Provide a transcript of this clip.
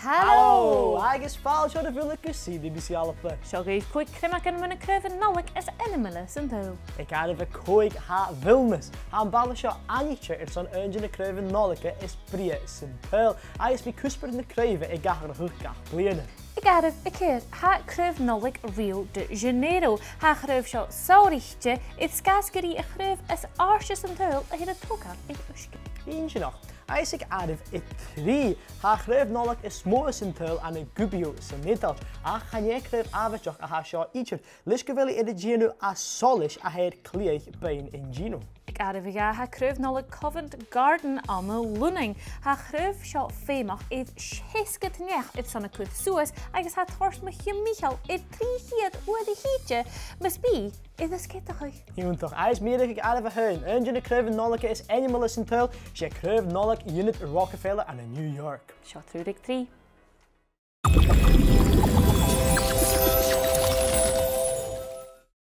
Hallo! Agus fáil seo bhfuil CBBC ALBA. Seo gaibh Còig Criomagan muna Craobhan Nollaig is ainmeile sinn. Ik ga even Còig wilnis. Aan ballen seo anietje son eentje de Craobhan Nollaig is brie simpel. Hij is bij kusper in de Craobhan ik ga er hoekach blienen. Ik ga even keer ha Craobhan Nollaig Rio de Janeiro. Ha Craobh seo saurichtje it skasgerie Craobh is aarsjes en tuil a hyn togar ik uske. Eentje nog. Hij is ik adef it 3. Ha Craobhan Nollaig is mooi simpel aan een gubio sinital. Ha gaan je Craobh avondjoch a ha seo ietsje. Liskewilli in de Gino a solish a heer kleeg bij in Gino. Ik ga even ha Craobhan Nollaig Covent Garden am Lunning. Ha Craobh seo fémach it schesket nech it son a cuid suas agus ha thorst me Michael it 3 hiet oor de hietje. Must be is a skitterig. Joen toch, hij is meer ik adef heun. Eentje de Craobhan Nollaig is animal simpel. She Craobhan Nollaig unit Rockefeller aan New York. Seo trúdig 3.